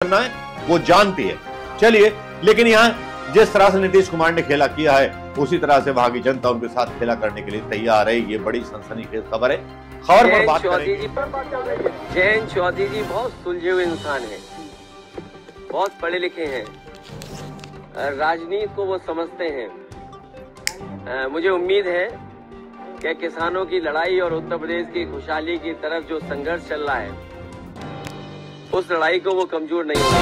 करना है वो जानती है। चलिए, लेकिन यहाँ जिस तरह से नीतीश कुमार ने खेला किया है उसी तरह से वहां की जनता उनके साथ खेला करने के लिए तैयार है। ये बड़ी सनसनीखेज खबर है। खबर पर बात करेंगे। जयंत चौधरी जी बहुत सुलझे हुए इंसान हैं, बहुत पढ़े लिखे हैं, राजनीति को वो समझते हैं। मुझे उम्मीद है कि किसानों की लड़ाई और उत्तर प्रदेश की खुशहाली की तरफ जो संघर्ष चल रहा है उस लड़ाई को वो कमजोर नहीं होगा।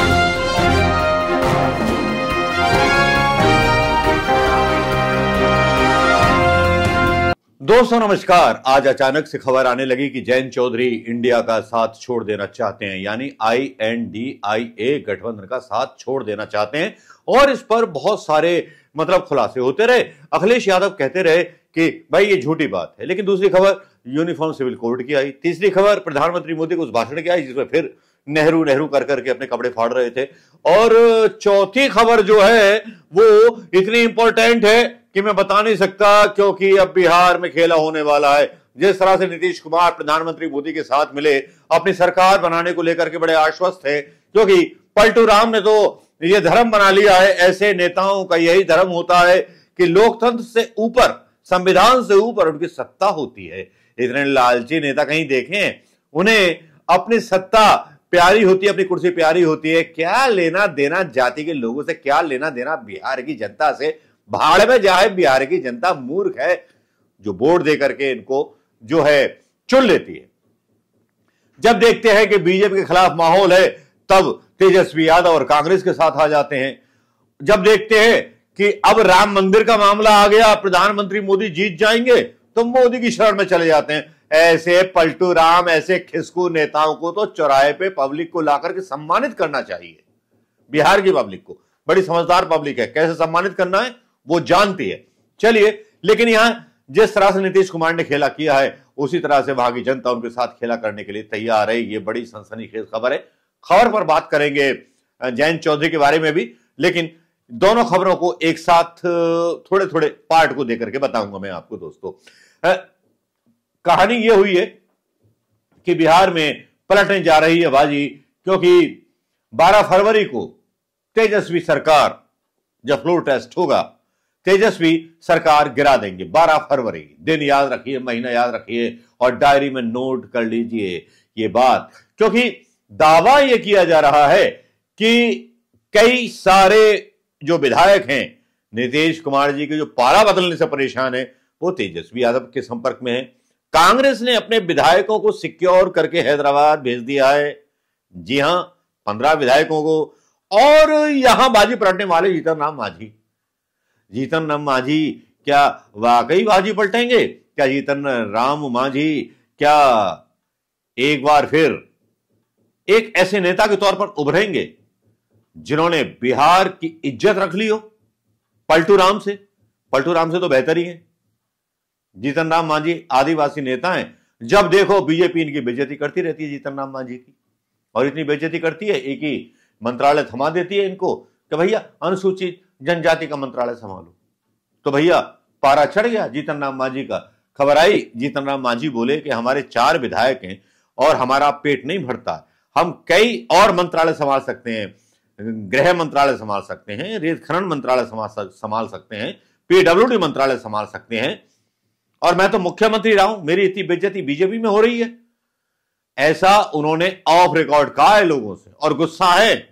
दोस्तों नमस्कार। आज अचानक से खबर आने लगी कि जयंत चौधरी इंडिया का साथ छोड़ देना चाहते हैं, यानी INDIA गठबंधन का साथ छोड़ देना चाहते हैं। और इस पर बहुत सारे खुलासे होते रहे। अखिलेश यादव कहते रहे कि भाई ये झूठी बात है, लेकिन दूसरी खबर यूनिफॉर्म सिविल कोड की आई, तीसरी खबर प्रधानमंत्री मोदी को उस भाषण की आई जिसमें फिर नेहरू नेहरू कर करके अपने कपड़े फाड़ रहे थे, और चौथी खबर जो है वो इतनी इंपॉर्टेंट है कि मैं बता नहीं सकता, क्योंकि अब बिहार में खेला होने वाला है। जिस तरह से नीतीश कुमार प्रधानमंत्री मोदी के साथ मिले, अपनी सरकार बनाने को लेकर के बड़े आश्वस्त थे, क्योंकि पलटू राम ने तो ये धर्म बना लिया है। ऐसे नेताओं का यही धर्म होता है कि लोकतंत्र से ऊपर, संविधान से ऊपर उनकी सत्ता होती है। इतने लालची नेता कहीं देखें? उन्हें अपनी सत्ता प्यारी होती है, अपनी कुर्सी प्यारी होती है। क्या लेना देना जाति के लोगों से, क्या लेना देना बिहार की जनता से? भाड़ में जाए बिहार की जनता, मूर्ख है जो वोट दे करके इनको जो है चुन लेती है। जब देखते हैं कि बीजेपी के खिलाफ माहौल है तब तेजस्वी यादव और कांग्रेस के साथ आ जाते हैं। जब देखते हैं कि अब राम मंदिर का मामला आ गया, प्रधानमंत्री मोदी जीत जाएंगे, तो मोदी की शरण में चले जाते हैं। ऐसे पलटू राम, ऐसे खिसकू नेताओं को तो चौराहे पे पब्लिक को लाकर के सम्मानित करना चाहिए। बिहार की पब्लिक को, बड़ी समझदार पब्लिक है, कैसे सम्मानित करना है वो जानती है। चलिए, लेकिन यहां जिस तरह से नीतीश कुमार ने खेला किया है उसी तरह से वहां की जनता उनके साथ खेला करने के लिए तैयार है। ये बड़ी सनसनीखेज खबर है। खबर पर बात करेंगे जयंत चौधरी के बारे में भी, लेकिन दोनों खबरों को एक साथ थोड़े थोड़े पार्ट को देकर के बताऊंगा मैं आपको। दोस्तों, कहानी यह हुई है कि बिहार में पलटने जा रही है बाजी, क्योंकि 12 फरवरी को तेजस्वी सरकार, जब फ्लोर टेस्ट होगा, तेजस्वी सरकार गिरा देंगे। 12 फरवरी दिन याद रखिए, महीना याद रखिए और डायरी में नोट कर लीजिए ये बात, क्योंकि दावा यह किया जा रहा है कि कई सारे जो विधायक हैं नीतीश कुमार जी के, जो पाला बदलने से परेशान है, वो तेजस्वी यादव के संपर्क में है। कांग्रेस ने अपने विधायकों को सिक्योर करके हैदराबाद भेज दिया है। जी हां, 15 विधायकों को। और यहां बाजी पलटने वाले जीतन राम मांझी। जीतन राम मांझी क्या वाकई बाजी पलटेंगे? क्या जीतन राम मांझी क्या एक बार फिर एक ऐसे नेता के तौर पर उभरेंगे जिन्होंने बिहार की इज्जत रख ली हो पलटू राम से? पलटू राम से तो बेहतर ही है। जीतन राम मांझी आदिवासी नेता हैं। जब देखो बीजेपी इनकी बेइज्जती करती रहती है जीतन राम मांझी की, और इतनी बेइज्जती करती है एक ही मंत्रालय थमा देती है इनको कि भैया अनुसूचित जनजाति का मंत्रालय संभालो। तो भैया पारा चढ़ गया जीतन राम मांझी का। खबर आई, जीतन राम मांझी बोले कि हमारे 4 विधायक हैं और हमारा पेट नहीं भरता, हम कई और मंत्रालय संभाल सकते हैं, गृह मंत्रालय संभाल सकते हैं, रेत खनन मंत्रालय संभाल सकते हैं, PWD मंत्रालय संभाल सकते हैं, और मैं तो मुख्यमंत्री रहा हूं, मेरी इतनी बेइज्जती बीजेपी में हो रही है। ऐसा उन्होंने ऑफ रिकॉर्ड कहा है लोगों से, और गुस्सा है।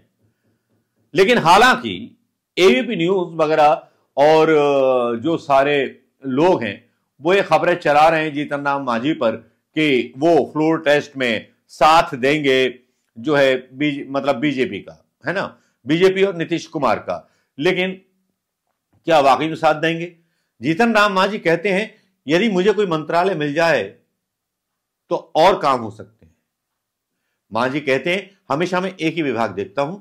लेकिन हालांकि ABP न्यूज वगैरह और जो सारे लोग हैं वो ये खबरें चला रहे हैं जीतन राम मांझी पर कि वो फ्लोर टेस्ट में साथ देंगे जो है बीजेपी का, है ना, बीजेपी और नीतीश कुमार का। लेकिन क्या वाकई में साथ देंगे? जीतन राम मांझी कहते हैं यदि मुझे कोई मंत्रालय मिल जाए तो और काम हो सकते हैं। मांझी कहते हैं हमेशा मैं एक ही विभाग देखता हूं,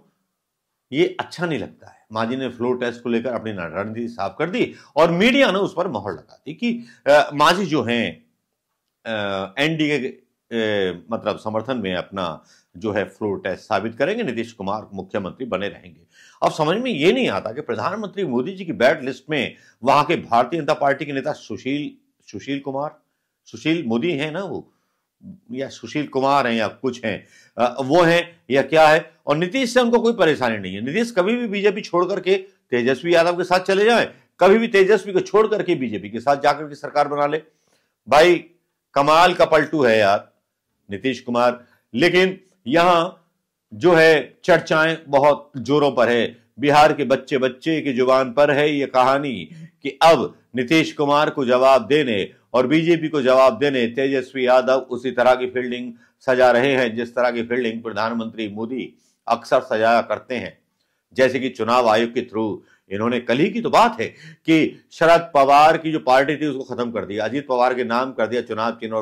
ये अच्छा नहीं लगता है। मांझी ने फ्लोर टेस्ट को लेकर अपनी रणनीति साफ कर दी और मीडिया ने उस पर मोहर लगा दी कि मांझी जो हैं एनडीए समर्थन में अपना जो है फ्लोर टेस्ट साबित करेंगे, नीतीश कुमार मुख्यमंत्री बने रहेंगे। अब समझ में ये नहीं आता कि प्रधानमंत्री मोदी जी की बैड लिस्ट में वहां के भारतीय जनता पार्टी के नेता सुशील मोदी है ना, या सुशील कुमार हैं या कुछ हैं, वो हैं या क्या है। और नीतीश से उनको कोई परेशानी नहीं है। नीतीश कभी भी बीजेपी छोड़ करके तेजस्वी यादव के साथ चले जाएं, कभी भी तेजस्वी को छोड़ करके बीजेपी के साथ जाकर के सरकार बना ले। भाई कमाल का पलटू है यार नीतीश कुमार। लेकिन यहां जो है चर्चाएं बहुत जोरों पर है। बिहार के बच्चे बच्चे की जुबान पर है ये कहानी कि अब नीतीश कुमार को जवाब देने और बीजेपी को जवाब देने तेजस्वी यादव उसी तरह की फील्डिंग सजा रहे हैं जिस तरह की फील्डिंग प्रधानमंत्री मोदी अक्सर सजाया करते हैं। जैसे कि चुनाव आयोग के थ्रू इन्होंने, कल ही की तो बात है कि शरद पवार की जो पार्टी थी उसको खत्म कर दिया, अजीत पवार के नाम कर दिया चुनाव चिन्ह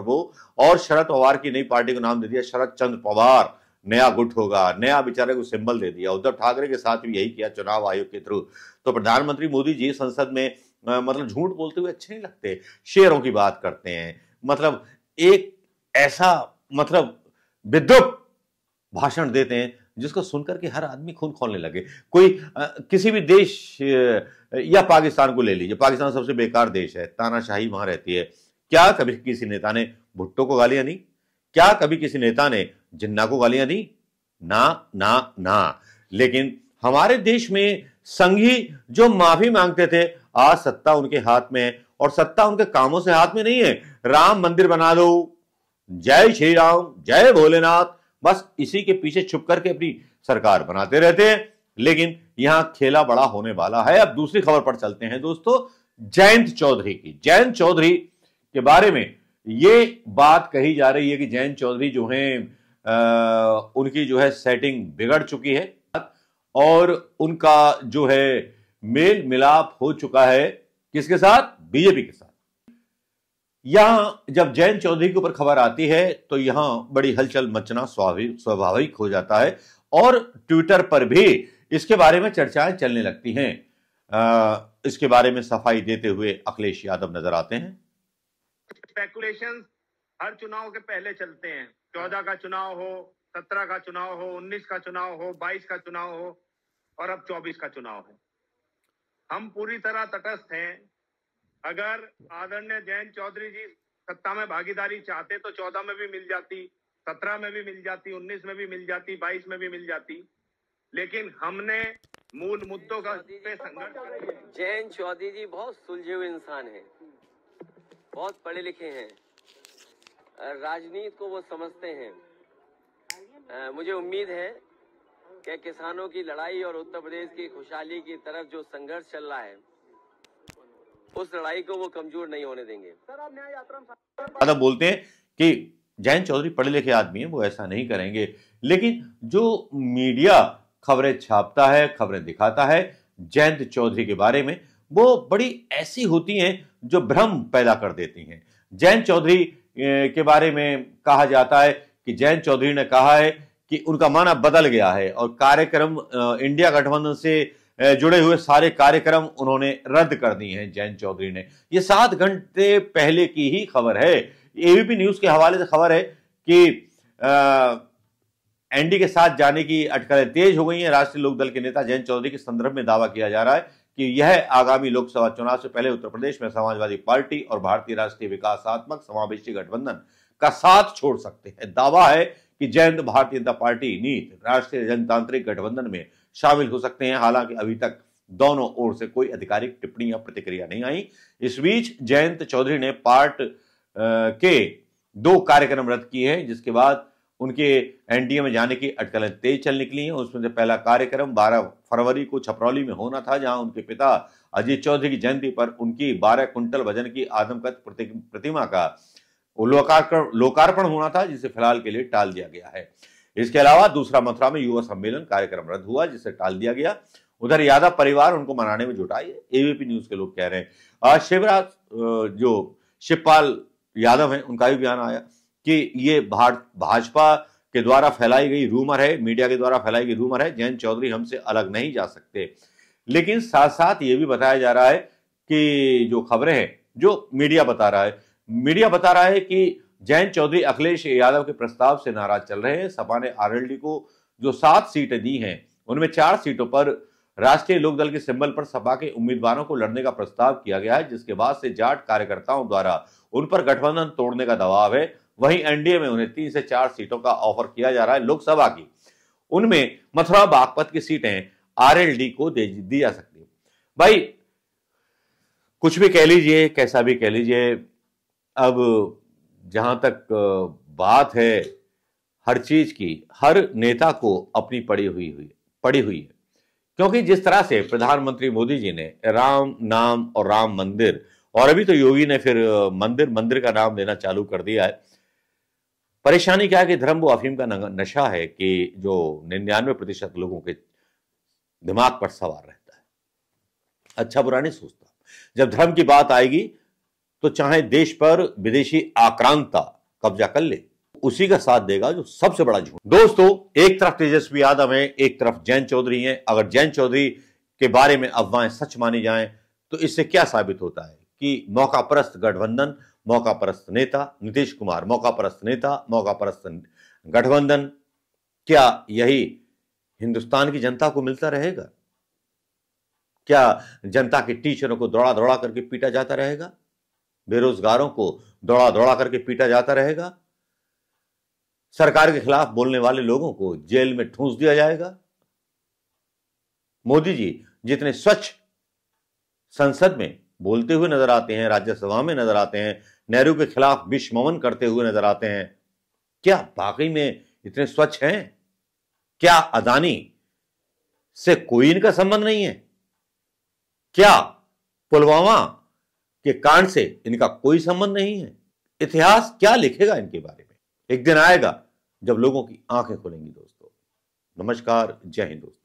और शरद पवार की नई पार्टी को नाम दे दिया शरद चंद्र पवार, नया गुट होगा, नया बेचारे को सिंबल दे दिया। उद्धव ठाकरे के साथ भी यही किया चुनाव आयोग के थ्रू। तो प्रधानमंत्री मोदी जी संसद में मतलब झूठ बोलते हुए अच्छे नहीं लगते, शेरों की बात करते हैं, मतलब एक ऐसा मतलब विद्रूप भाषण देते हैं जिसको सुनकर के हर आदमी खून खौलने लगे। कोई किसी भी देश या पाकिस्तान को ले लीजिए, पाकिस्तान सबसे बेकार देश है, तानाशाही वहां रहती है। क्या कभी किसी नेता ने भुट्टो को गालियां दी? क्या कभी किसी नेता ने जिन्ना को गालियां दी? ना ना ना। लेकिन हमारे देश में संघी जो माफी मांगते थे, आज सत्ता उनके हाथ में है और सत्ता उनके कामों से हाथ में नहीं है। राम मंदिर बना दो, जय श्री राम, जय भोलेनाथ, बस इसी के पीछे छुप करके अपनी सरकार बनाते रहते हैं। लेकिन यहां खेला बड़ा होने वाला है। अब दूसरी खबर पर चलते हैं दोस्तों, जयंत चौधरी की। जयंत चौधरी के बारे में ये बात कही जा रही है कि जयंत चौधरी जो हैं उनकी जो है सेटिंग बिगड़ चुकी है और उनका जो है मेल मिलाप हो चुका है किसके साथ? बीजेपी के साथ। यहां जब जयंत चौधरी के ऊपर खबर आती है तो यहां बड़ी हलचल मचना स्वाभाविक हो जाता है और ट्विटर पर भी इसके बारे में चर्चाएं चलने लगती हैं। इसके बारे में सफाई देते हुए अखिलेश यादव नजर आते हैं। स्पेकुलेशंस हर चुनाव के पहले चलते हैं। 14 का चुनाव हो, 17 का चुनाव हो, 19 का चुनाव हो, 22 का चुनाव हो और अब 24 का चुनाव है। हम पूरी तरह तटस्थ हैं। अगर आदरणीय जयंत चौधरी जी सत्ता में भागीदारी चाहते तो 14 में भी मिल जाती, 17 में भी मिल जाती, 19 में भी मिल जाती, 22 में भी मिल जाती। लेकिन हमने मूल मुद्दों का पे संघर्ष। जयंत चौधरी जी बहुत सुलझे हुए इंसान हैं, बहुत पढ़े लिखे हैं, राजनीति को वो समझते हैं। मुझे उम्मीद है कि किसानों की लड़ाई और उत्तर प्रदेश की खुशहाली की तरफ जो संघर्ष चल रहा है उस लड़ाई को वो कमजोर नहीं होने देंगे। ज्यादा बोलते हैं कि जयंत चौधरी पढ़े लिखे आदमी है, वो ऐसा नहीं करेंगे। लेकिन जो मीडिया खबरें छापता है, खबरें दिखाता है जयंत चौधरी के बारे में, वो बड़ी ऐसी होती हैं जो भ्रम पैदा कर देती हैं। जयंत चौधरी के बारे में कहा जाता है कि जयंत चौधरी ने कहा है कि उनका मन अब बदल गया है और कार्यक्रम इंडिया गठबंधन से जुड़े हुए सारे कार्यक्रम उन्होंने रद्द कर दिए हैं जयंत चौधरी ने। ये 7 घंटे पहले की ही खबर है। एबीपी न्यूज के हवाले से खबर है कि एनडी के साथ जाने की अटकलें तेज हो गई हैं। राष्ट्रीय लोकदल के नेता जयंत चौधरी के संदर्भ में दावा किया जा रहा है कि यह आगामी लोकसभा चुनाव से पहले उत्तर प्रदेश में समाजवादी पार्टी और भारतीय राष्ट्रीय विकासात्मक समावेशी गठबंधन का साथ छोड़ सकते हैं। दावा है कि जयंत भारतीय जनता पार्टी नीत राष्ट्रीय जनतांत्रिक गठबंधन में शामिल हो सकते हैं। हालांकि अभी तक दोनों ओर से कोई आधिकारिक टिप्पणी या प्रतिक्रिया नहीं आई। इस बीच जयंत चौधरी ने पार्ट के 2 कार्यक्रम रद्द किए हैं, जिसके बाद उनके एनडीए में जाने की अटकलें तेज चल निकली हैं। उसमें से पहला कार्यक्रम 12 फरवरी को छपरौली में होना था, जहां उनके पिता अजीत चौधरी की जयंती पर उनकी 12 कुंटल वजन की आदमकद प्रतिमा का लोकार्पण होना था, जिसे फिलहाल के लिए टाल दिया गया है। इसके अलावा दूसरा मथुरा में युवा सम्मेलन कार्यक्रम रद्द हुआ, जिसे टाल दिया गया। उधर यादव परिवार उनको मनाने में जुटा है, एबीपी न्यूज के लोग कह रहे हैं। शिवराज जो शिवपाल यादव हैं, उनका भी बयान आया कि ये भाजपा के द्वारा फैलाई गई रूमर है, मीडिया के द्वारा फैलाई गई रूमर है, जयंत चौधरी हमसे अलग नहीं जा सकते। लेकिन साथ साथ ये भी बताया जा रहा है कि जो खबरें हैं, जो मीडिया बता रहा है कि जयंत चौधरी अखिलेश यादव के प्रस्ताव से नाराज चल रहे हैं। सपा ने आरएलडी को जो 7 सीटें दी हैं, उनमें 4 सीटों पर राष्ट्रीय लोकदल के सिंबल पर सपा के उम्मीदवारों को लड़ने का प्रस्ताव किया गया है, जिसके बाद से जाट कार्यकर्ताओं द्वारा उन पर गठबंधन तोड़ने का दबाव है। वहीं एनडीए में उन्हें 3 से 4 सीटों का ऑफर किया जा रहा है लोकसभा की। उनमें मथुरा बागपत की सीटें आरएलडी को दी जा सकती है। भाई कुछ भी कह लीजिए, कैसा भी कह लीजिए, अब जहां तक बात है हर चीज की, हर नेता को अपनी पड़ी हुई है। क्योंकि जिस तरह से प्रधानमंत्री मोदी जी ने राम नाम और राम मंदिर, और अभी तो योगी ने फिर मंदिर का नाम देना चालू कर दिया है। परेशानी क्या है कि धर्म वो अफीम का नशा है कि जो 99% लोगों के दिमाग पर सवार रहता है, अच्छा बुरा नहीं सोचता। जब धर्म की बात आएगी तो चाहे देश पर विदेशी आक्रांता कब्जा कर ले, उसी का साथ देगा जो सबसे बड़ा झूठ। दोस्तों, एक तरफ तेजस्वी यादव है, एक तरफ जयंत चौधरी हैं। अगर जयंत चौधरी के बारे में अफवाहें सच मानी जाएं तो इससे क्या साबित होता है कि मौकापरस्त गठबंधन, मौकापरस्त नेता नीतीश कुमार, मौकापरस्त नेता, मौकापरस्त गठबंधन, क्या यही हिंदुस्तान की जनता को मिलता रहेगा? क्या जनता के टीचरों को दौड़ा दौड़ा करके पीटा जाता रहेगा? बेरोजगारों को दौड़ा दौड़ा करके पीटा जाता रहेगा? सरकार के खिलाफ बोलने वाले लोगों को जेल में ठूंस दिया जाएगा? मोदी जी जितने स्वच्छ संसद में बोलते हुए नजर आते हैं, राज्यसभा में नजर आते हैं, नेहरू के खिलाफ विश्वमवन करते हुए नजर आते हैं, क्या वाकई में इतने स्वच्छ हैं? क्या अदानी से कोई इनका संबंध नहीं है? क्या पुलवामा के कांड से इनका कोई संबंध नहीं है? इतिहास क्या लिखेगा इनके बारे में? एक दिन आएगा जब लोगों की आंखें खुलेंगी। दोस्तों नमस्कार, जय हिंद दोस्तों।